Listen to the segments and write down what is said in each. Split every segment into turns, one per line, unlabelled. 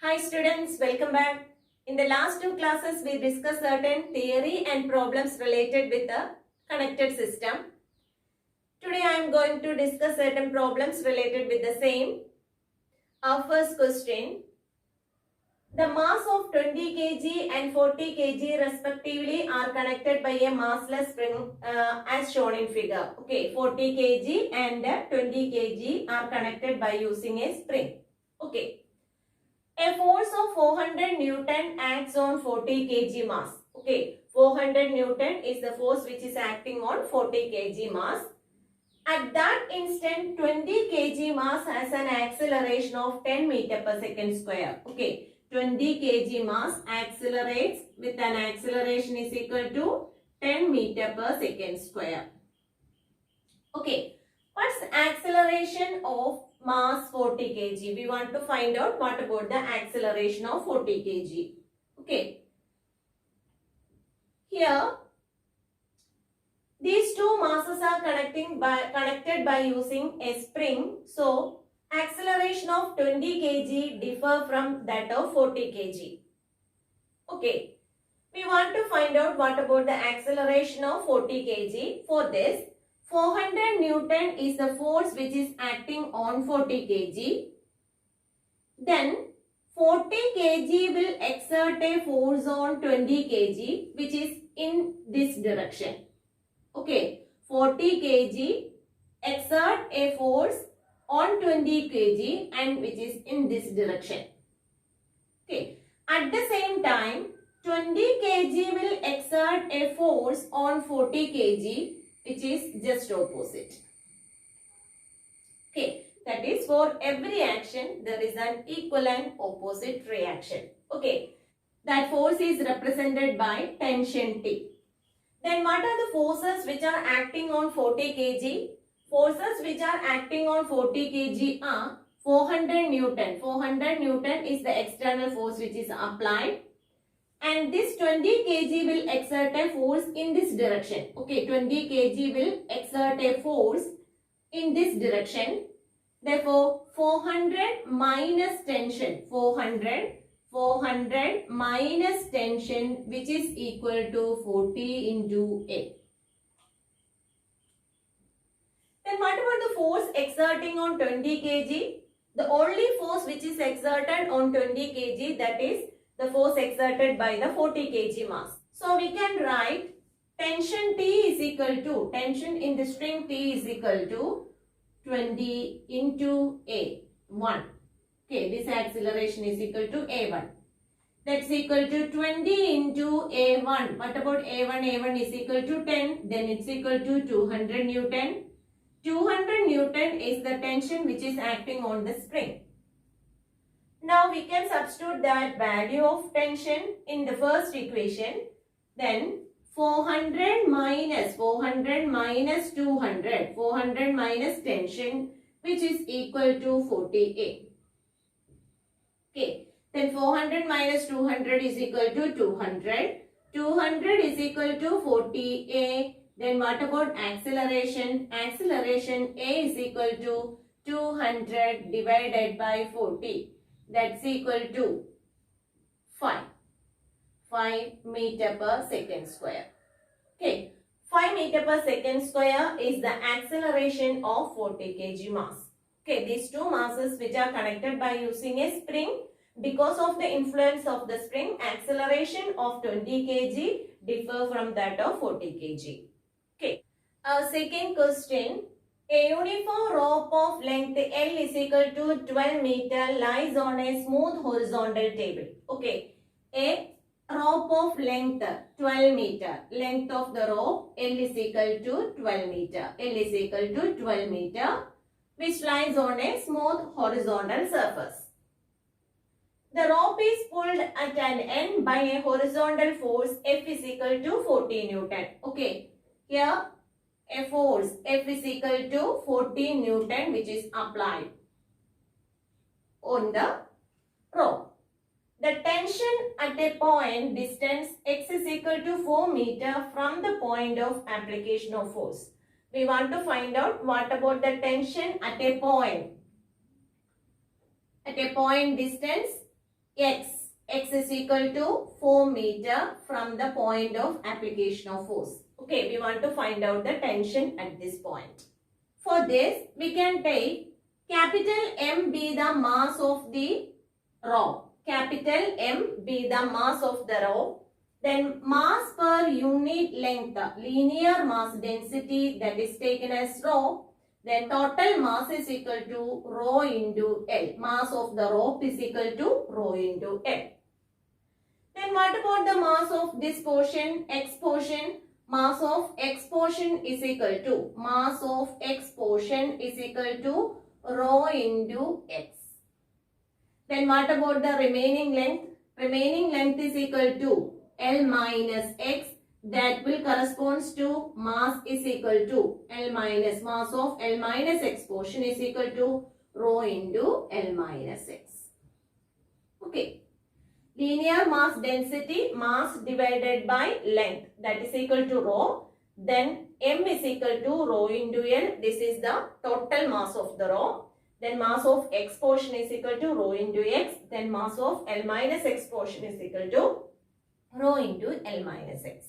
Hi students, welcome back. In the last two classes, we discussed certain theory and problems related with the connected system. Today I am going to discuss certain problems related with the same. Our first question. The mass of 20 kg and 40 kg respectively are connected by a massless spring as shown in figure. Okay, 40 kg and 20 kg are connected by using a spring. Okay. A force of 400 Newton acts on 40 kg mass. Okay, 400 Newton is the force which is acting on 40 kg mass. At that instant, 20 kg mass has an acceleration of 10 meter per second square. Okay, 20 kg mass accelerates with an acceleration is equal to 10 meter per second square. Okay, what's the acceleration of mass 40 kg? We want to find out what about the acceleration of 40 kg. Okay, here these two masses are connected by using a spring. So, acceleration of 20 kg differ from that of 40 kg. Okay, we want to find out what about the acceleration of 40 kg. For this, 400 Newton is the force which is acting on 40 kg. Then 40 kg will exert a force on 20 kg which is in this direction. Okay, 40 kg exert a force on 20 kg and which is in this direction. Okay, at the same time 20 kg will exert a force on 40 kg which is just opposite. Okay, that is for every action there is an equal and opposite reaction. Okay, that force is represented by tension T. Then what are the forces which are acting on 40 kg? Forces which are acting on 40 kg are 400 Newton. 400 Newton is the external force which is applied. And this 20 kg will exert a force in this direction. Okay, 20 kg will exert a force in this direction. Therefore, 400 minus tension. 400 minus tension which is equal to 40 into A. Then what about the force exerting on 20 kg? The only force which is exerted on 20 kg, that is the force exerted by the 40 kg mass. So we can write tension T is equal to, tension in the string T is equal to 20 into A1. Okay, this acceleration is equal to A1. That's equal to 20 into A1. What about A1? A1 is equal to 10. Then it's equal to 200 Newton. 200 Newton is the tension which is acting on the spring. Now we can substitute that value of tension in the first equation. Then 400 minus 200. 400 minus tension which is equal to 40A. Okay. Then 400 minus 200 is equal to 200. 200 is equal to 40A. Then what about acceleration? Acceleration A is equal to 200 divided by 40. That's equal to 5 meter per second square. Okay. 5 meter per second square is the acceleration of 40 kg mass. Okay. These two masses which are connected by using a spring. Because of the influence of the spring, acceleration of 20 kg differ from that of 40 kg. Okay. Second question. A uniform rope of length L is equal to 12 meter lies on a smooth horizontal table. Okay. A rope of length 12 meter. Length of the rope L is equal to 12 meter. L is equal to 12 meter which lies on a smooth horizontal surface. The rope is pulled at an end by a horizontal force F is equal to 40 Newton. Okay, here a force F is equal to 40 Newton which is applied on the rope. The tension at a point distance x is equal to 4 meter from the point of application of force. We want to find out what about the tension at a point. At a point distance X is equal to 4 meter from the point of application of force. Okay, we want to find out the tension at this point. For this, we can take capital M be the mass of the rod. Capital M be the mass of the rod. Then mass per unit length, linear mass density, that is taken as rho. Then total mass is equal to rho into L. Mass of the rope is equal to rho into L. Then what about the mass of this portion, X portion? Mass of X portion is equal to rho into X. Then what about the remaining length? Remaining length is equal to L minus X. That will corresponds to mass is equal to L minus mass of L minus X portion is equal to rho into L minus X. Okay. Linear mass density, mass divided by length, that is equal to rho. Then M is equal to rho into L. This is the total mass of the rho. Then mass of X portion is equal to rho into X. Then mass of L minus X portion is equal to rho into L minus X.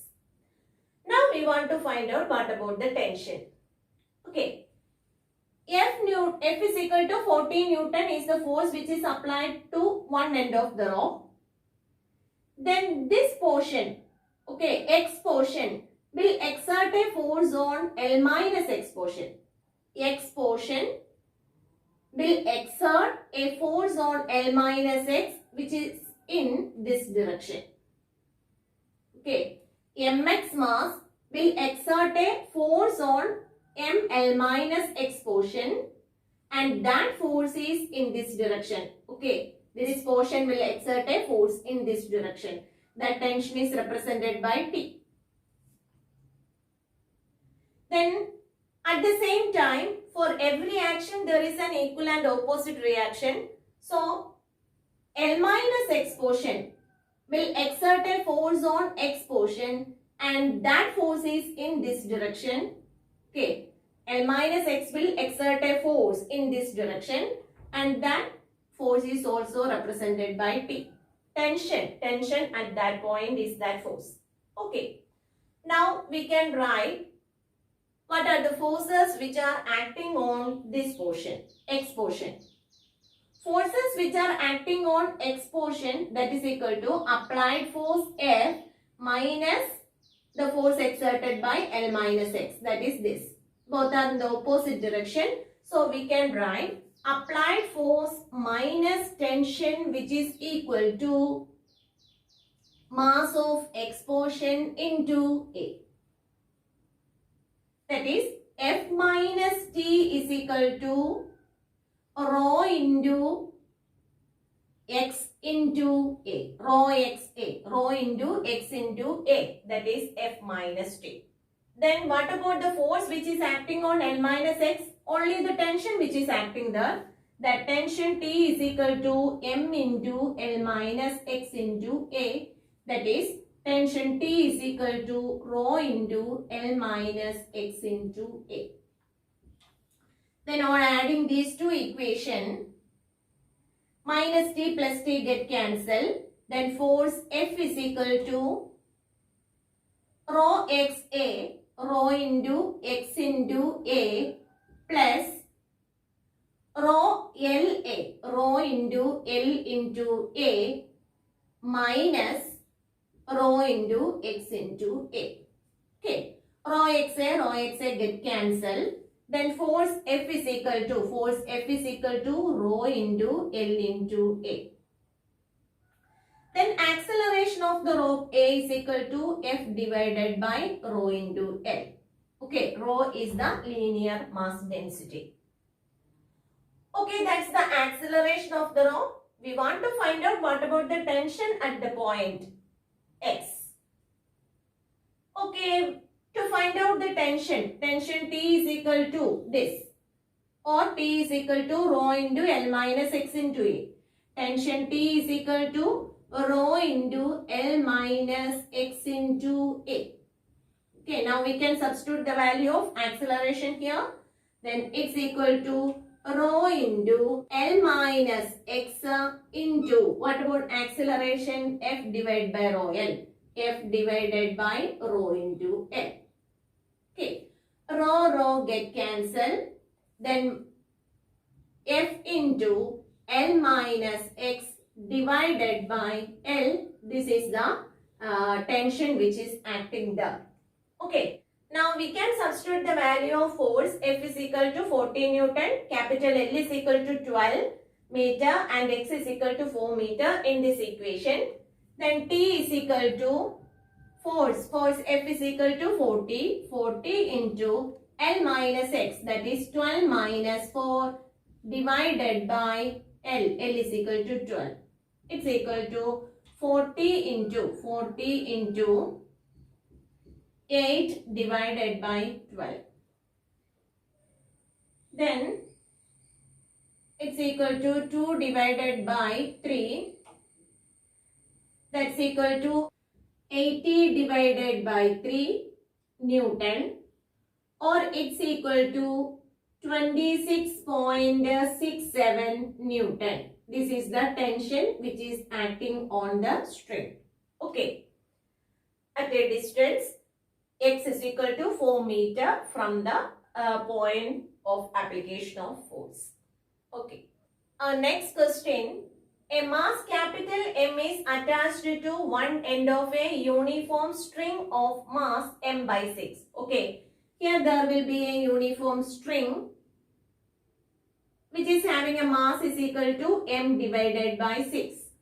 Now we want to find out what about the tension. Okay. F is equal to 14 Newton is the force which is applied to one end of the rope. Then this portion, okay, X portion will exert a force on L minus X portion. X portion will exert a force on L minus X which is in this direction. Okay, Mx mass will exert a force on ML minus X portion and that force is in this direction. Okay, this portion will exert a force in this direction. That tension is represented by T. Then at the same time, for every action there is an equal and opposite reaction. So L minus X portion will exert a force on X portion and that force is in this direction. Okay, L minus X will exert a force in this direction and that force is also represented by T. Tension at that point is that force. Okay, now we can write what are the forces which are acting on this portion, X portion. Forces which are acting on X portion, that is equal to applied force F minus the force exerted by L minus X, that is this. Both are in the opposite direction. So we can write applied force minus tension which is equal to mass of X portion into A. That is F minus T is equal to rho into X into A. Rho into X into A. That is F minus T. Then what about the force which is acting on L minus X? Only the tension which is acting there. That tension T is equal to M into L minus X into A. That is tension T is equal to rho into L minus X into A. Then on adding these two equations, minus T plus T get cancelled. Then force F is equal to rho XA, rho into X into A plus rho LA, rho into L into A minus rho into X into A. Okay, rho XA get cancelled. Then force F is equal to rho into L into A. Then acceleration of the rope A is equal to F divided by rho into L. Okay, rho is the linear mass density. Okay, that's the acceleration of the rope. We want to find out what about the tension at the point X. Okay, to find out the tension T is equal to this, or T is equal to rho into L minus X into A. Tension T is equal to rho into L minus X into A. Okay, now we can substitute the value of acceleration here. Then it's equal to rho into L minus x into, what about acceleration? F divided by rho L. F divided by rho into L. Okay. Rho get cancelled. Then F into L minus x divided by L. This is the tension which is acting there. Okay. Now we can substitute the value of force. F is equal to 40 Newton, capital L is equal to 12 meter and x is equal to 4 meter in this equation. Then T is equal to force F is equal to 40 into L minus x, that is 12 minus 4 divided by L is equal to 12. It's equal to 40 into 8 divided by 12. Then it's equal to 2 divided by 3. That's equal to 80 divided by 3 Newton, or it's equal to 26.67 Newton. This is the tension which is acting on the string. Okay. At a distance, x is equal to 4 meter from the point of application of force. Okay. Next question. A mass capital M is attached to one end of a uniform string of mass M by 6. Okay. Here there will be a uniform string which is having a mass is equal to M divided by 6.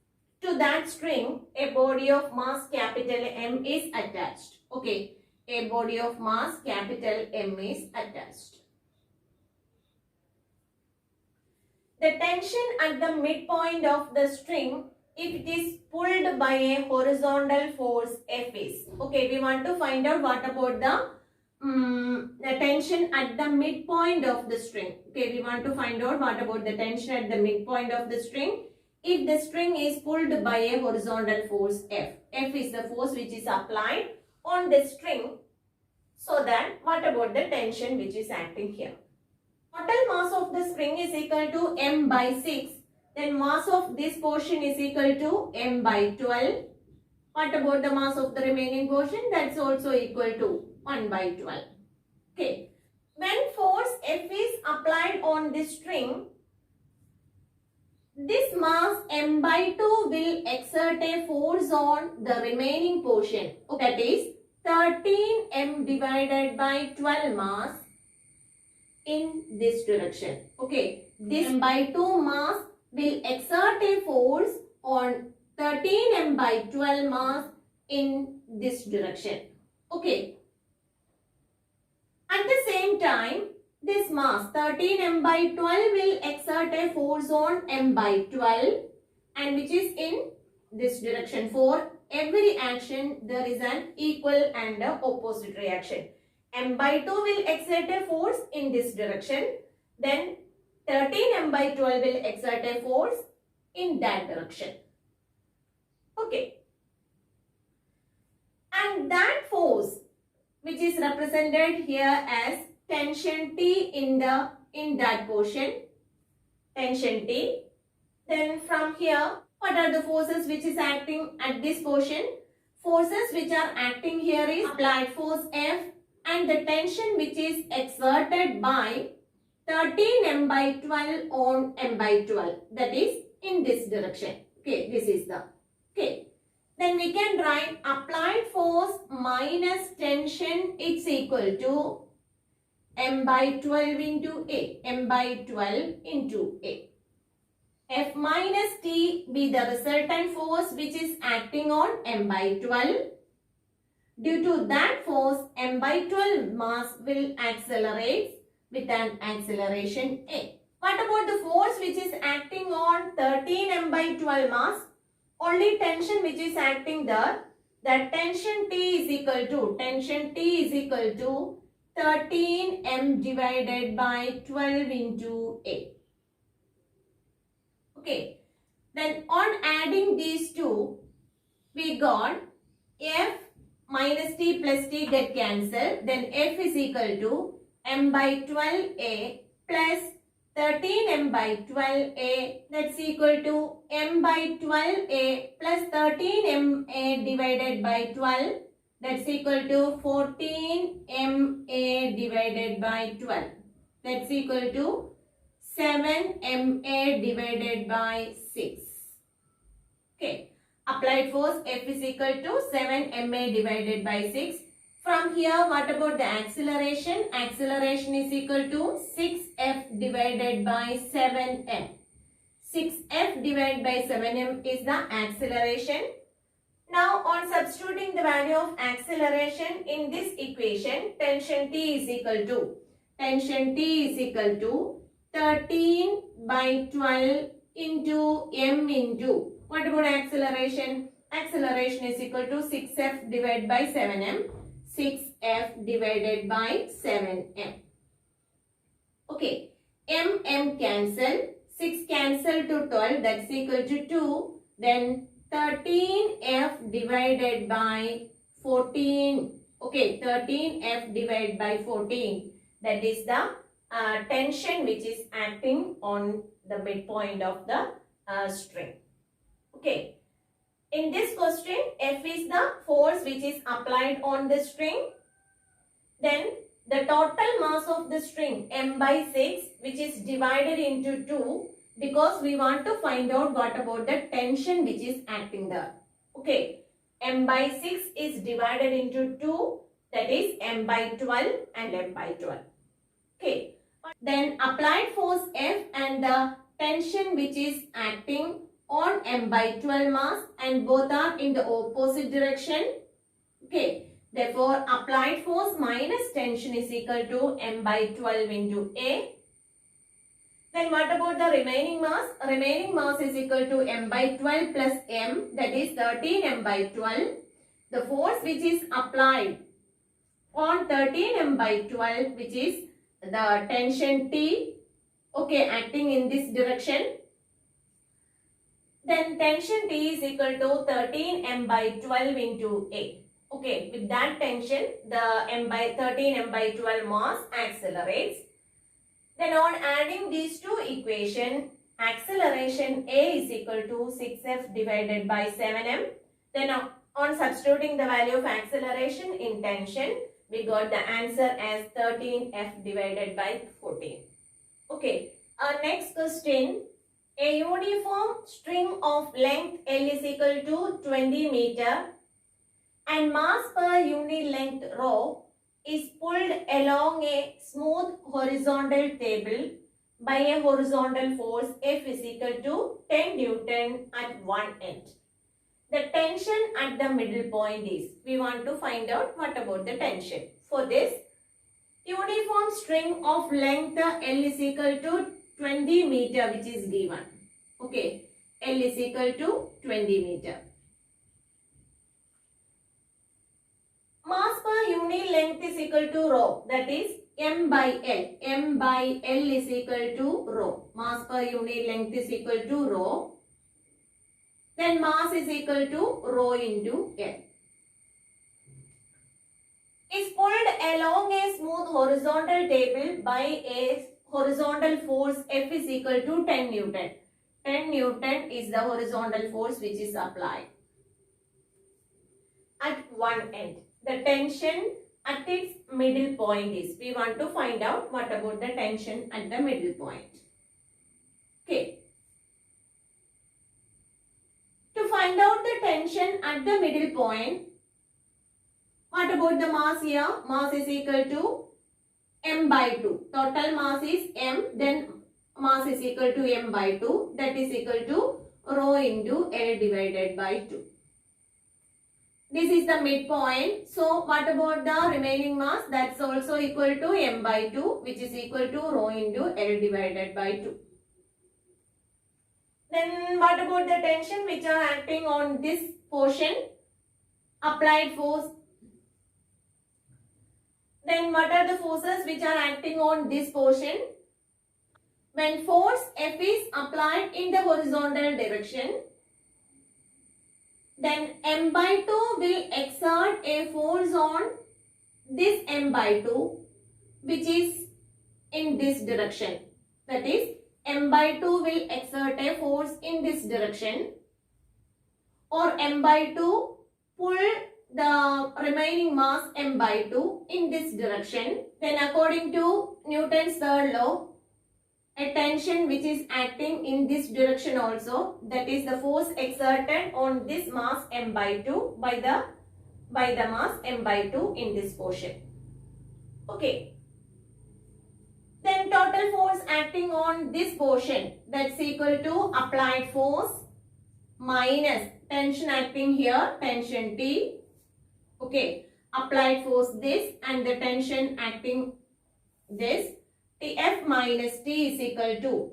To that string, a body of mass capital M is attached. Okay. A body of mass capital M is attached. The tension at the midpoint of the string, if it is pulled by a horizontal force F is. Okay, we want to find out what about the tension at the midpoint of the string. Okay, we want to find out what about the tension at the midpoint of the string. If the string is pulled by a horizontal force F. F is the force which is applied on the string. So that, what about the tension which is acting here? Total mass of the spring is equal to M by 6. Then mass of this portion is equal to M by 12. What about the mass of the remaining portion? That's also equal to 1 by 12. Okay. When force F is applied on this string, this mass M by 2 will exert a force on the remaining portion. That is 13 M divided by 12 mass in this direction. Okay, this M by 2 mass will exert a force on 13 M by 12 mass in this direction. Okay. At the same time, this mass 13 M by 12 will exert a force on M by 12 and which is in this direction. For every action, there is an equal and opposite reaction. M by 2 will exert a force in this direction. Then 13 M by 12 will exert a force in that direction. Okay. And that force which is represented here as tension T in that portion. Tension T. Then from here, what are the forces which is acting at this portion? Forces which are acting here is applied force F and the tension which is exerted by 13 M by 12 on M by 12. That is in this direction. Okay, this is the. Okay. Then we can write applied force minus tension, it's equal to M by 12 into A. M by 12 into A. F minus T be the resultant force which is acting on M by 12. Due to that force, M by 12 mass will accelerate with an acceleration A. What about the force which is acting on 13 M by 12 mass? Only tension which is acting there. That tension T is equal to 13 M divided by 12 into A. Okay. Then on adding these two, we got F minus T plus T get cancelled. Then F is equal to M by 12A plus 13m by 12a, that's equal to m by 12a plus 13ma divided by 12, that's equal to 14ma divided by 12, that's equal to 7ma divided by 6. Okay, applied force F is equal to 7ma divided by 6. From here, what about the acceleration? Acceleration is equal to 6F divided by 7m. 6F divided by 7m is the acceleration. Now, on substituting the value of acceleration in this equation, tension T is equal to 13 by 12 into m into, what about acceleration? Acceleration is equal to 6F divided by 7m. 6F divided by 7m. Okay, m cancel, 6 cancel to 12, that's equal to 2. Then 13F divided by 14. Okay, 13F divided by 14. That is the tension which is acting on the midpoint of the string. Okay. In this question, F is the force which is applied on the string. Then the total mass of the string m by 6, which is divided into 2, because we want to find out what about the tension which is acting there. Okay, m by 6 is divided into 2, that is m by 12 and m by 12. Okay, then applied force F and the tension which is acting on m by 12 mass, and both are in the opposite direction. Okay, therefore applied force minus tension is equal to m by 12 into A. Then what about the remaining mass? Remaining mass is equal to m by 12 plus m, that is 13m by 12. The force which is applied on 13m by 12, which is the tension T, okay, acting in this direction. Then tension T is equal to 13m by 12 into A. Okay, with that tension, the 13m by 12 mass accelerates. Then on adding these two equations, acceleration A is equal to 6F divided by 7m. Then on substituting the value of acceleration in tension, we got the answer as 13F divided by 14. Okay, our next question. A uniform string of length L is equal to 20 meter and mass per unit length rho is pulled along a smooth horizontal table by a horizontal force F is equal to 10 Newton at one end. The tension at the middle point is, we want to find out what about the tension. For this, uniform string of length L is equal to 20 meter, which is given. Okay, L is equal to 20 meter. Mass per unit length is equal to rho, that is m by L. M by L is equal to rho. Mass per unit length is equal to rho. Then mass is equal to rho into L. Is pulled along a smooth horizontal table by a horizontal force F is equal to 10 Newton. 10 Newton is the horizontal force which is applied at one end. The tension at its middle point is, we want to find out what about the tension at the middle point. Okay. To find out the tension at the middle point, what about the mass here? Mass is equal to m by 2. Total mass is m, then mass is equal to m by 2. That is equal to rho into L divided by 2. This is the midpoint. So, what about the remaining mass? That's also equal to m by 2, which is equal to rho into L divided by 2. Then, what about the tension which are acting on this portion? Applied force. Then, what are the forces which are acting on this portion? When force F is applied in the horizontal direction, then m by 2 will exert a force on this m by 2, which is in this direction. That is, m by 2 will exert a force in this direction, or m by 2 pull the remaining mass m by 2 in this direction. Then according to Newton's third law, a tension which is acting in this direction also, that is the force exerted on this mass m by 2 by the mass m by 2 in this portion. Okay. Then total force acting on this portion, that's equal to applied force minus tension acting here, tension T. Okay, applied force this and the tension acting this. F minus T is equal to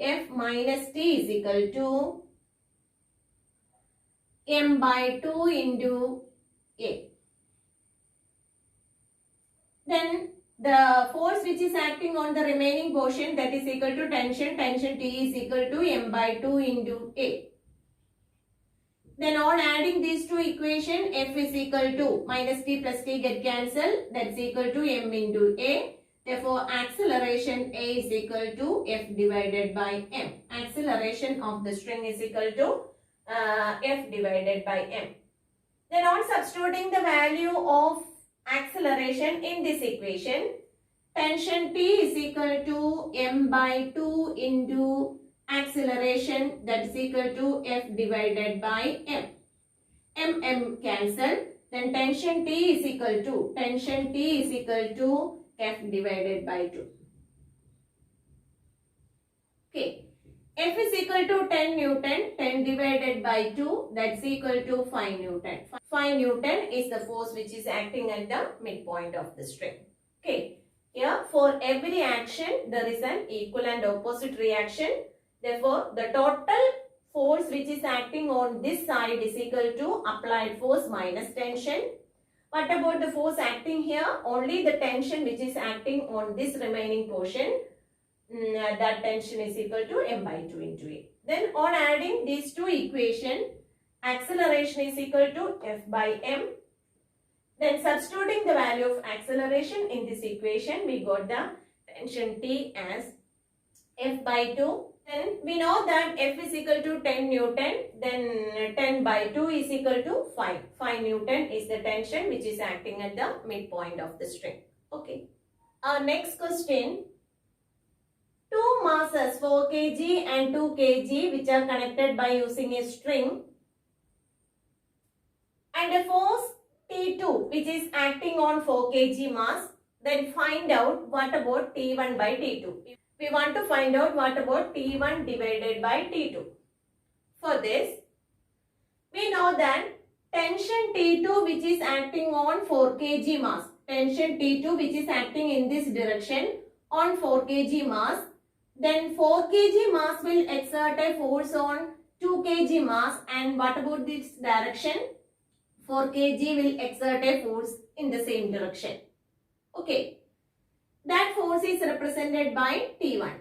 m by 2 into A. Then the force which is acting on the remaining portion, that is equal to tension T is equal to m by 2 into A. Then on adding these two equations, F is equal to minus T plus T get cancelled, that's equal to m into A. Therefore, acceleration A is equal to F divided by m. Acceleration of the string is equal to F divided by m. Then on substituting the value of acceleration in this equation, tension T is equal to m by 2 into acceleration, that is equal to F divided by m. M cancel. Then tension T is equal to F divided by 2. Okay. F is equal to 10 Newton. 10 divided by 2, that's equal to 5 Newton. 5 Newton is the force which is acting at the midpoint of the string. Okay. Here, for every action, there is an equal and opposite reaction. Therefore, the total force which is acting on this side is equal to applied force minus tension. What about the force acting here? Only the tension which is acting on this remaining portion, that tension is equal to m by 2 into A. Then on adding these two equations, acceleration is equal to F by m. Then substituting the value of acceleration in this equation, we got the tension T as F by 2. Then we know that F is equal to 10 Newton. Then 10 by 2 is equal to 5. 5 Newton is the tension which is acting at the midpoint of the string. Okay. Our next question. Two masses 4 kg and 2 kg which are connected by using a string, and a force T2 which is acting on 4 kg mass. Then find out what about T1 by T2. We want to find out what about T1 divided by T2. For this, we know that tension T2 which is acting on 4 kg mass, tension T2 which is acting in this direction on 4 kg mass, then 4 kg mass will exert a force on 2 kg mass, and what about this direction? 4 kg will exert a force in the same direction. Okay. That force is represented by T1.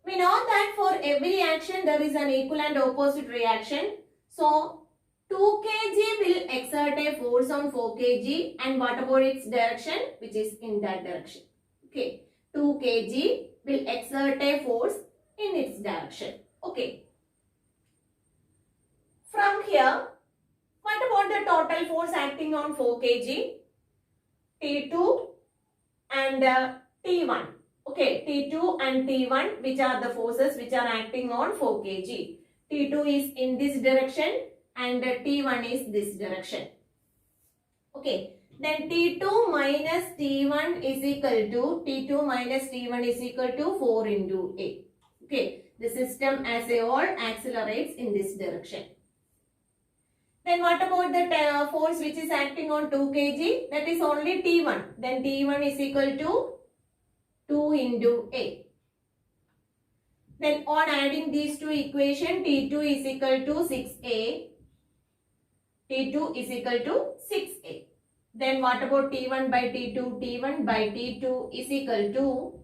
We know that for every action there is an equal and opposite reaction. So 2 kg will exert a force on 4 kg, and what about its direction? Which is in that direction. Okay. 2 kg will exert a force in its direction. Okay. From here, what about the total force acting on 4 kg? T2 and T1. Okay, T2 and T1, which are the forces which are acting on 4 kg. T2 is in this direction and T1 is this direction. Okay, then T2 minus T1 is equal to 4 into A. Okay, the system as a whole accelerates in this direction. Then what about the force which is acting on 2 kg? That is only T1. Then T1 is equal to 2 into A. Then on adding these two equations, T2 is equal to 6A. T2 is equal to 6A. Then what about T1 by T2? T1 by T2 is equal to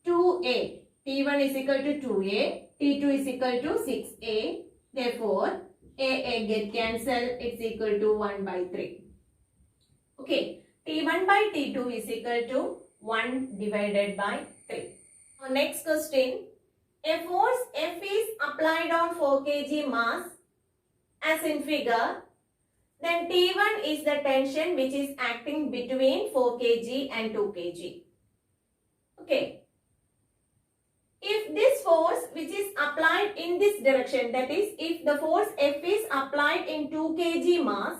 2A. T1 is equal to 2A. T2 is equal to 6A. Therefore, A get cancelled, it's equal to 1 by 3. Okay, T1 by T2 is equal to 1 divided by 3. Next question. A force F is applied on 4 kg mass as in figure. Then T1 is the tension which is acting between 4 kg and 2 kg. Okay. If this force which is applied in this direction, that is if the force F is applied in 2 kg mass,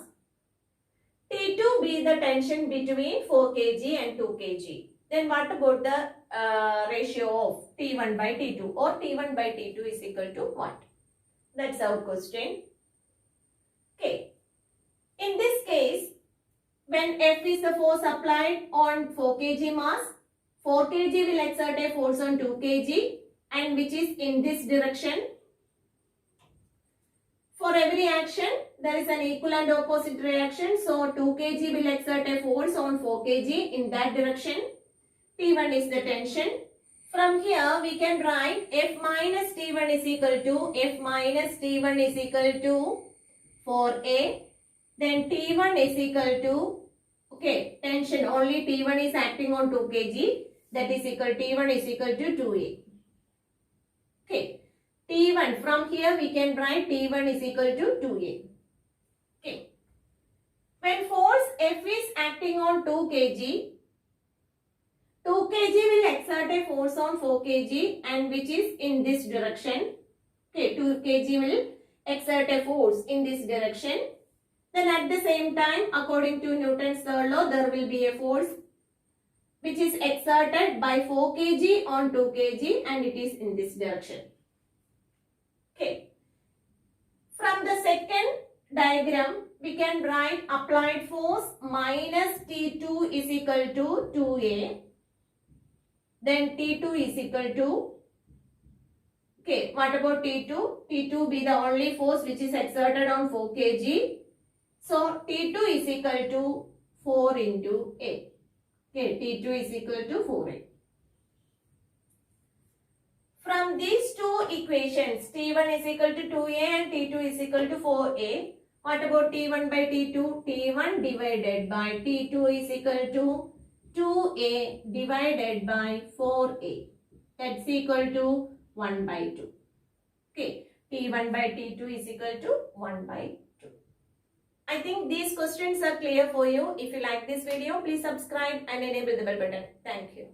T2 be the tension between 4 kg and 2 kg. Then what about the ratio of T1 by T2 or T1 by T2 is equal to what? That's our question. Okay. In this case, when F is the force applied on 4 kg mass, 4 kg will exert a force on 2 kg and which is in this direction. For every action, there is an equal and opposite reaction. So, 2 kg will exert a force on 4 kg in that direction. T1 is the tension. From here, we can write F minus T1 is equal to F minus T1 is equal to 4A. Then T1 is equal to, okay, tension only T1 is acting on 2 kg. That is equal, T1 is equal to 2A. Okay. T1, from here we can write T1 is equal to 2A. Okay. When force F is acting on 2 kg, 2 kg will exert a force on 4 kg and which is in this direction. Okay, 2 kg will exert a force in this direction. Then at the same time, according to Newton's third law, there will be a force which is exerted by 4 kg on 2 kg and it is in this direction. Okay. From the second diagram, we can write applied force minus T2 is equal to 2A. Then T2 is equal to, okay, what about T2? T2 be the only force which is exerted on 4 kg. So, T2 is equal to 4 into A. Okay, T2 is equal to 4A. From these two equations, T1 is equal to 2A and T2 is equal to 4A. What about T1 by T2? T1 divided by T2 is equal to 2A divided by 4A. That's equal to 1 by 2. Okay, T1 by T2 is equal to 1 by 2. I think these questions are clear for you. If you like this video, please subscribe and enable the bell button. Thank you.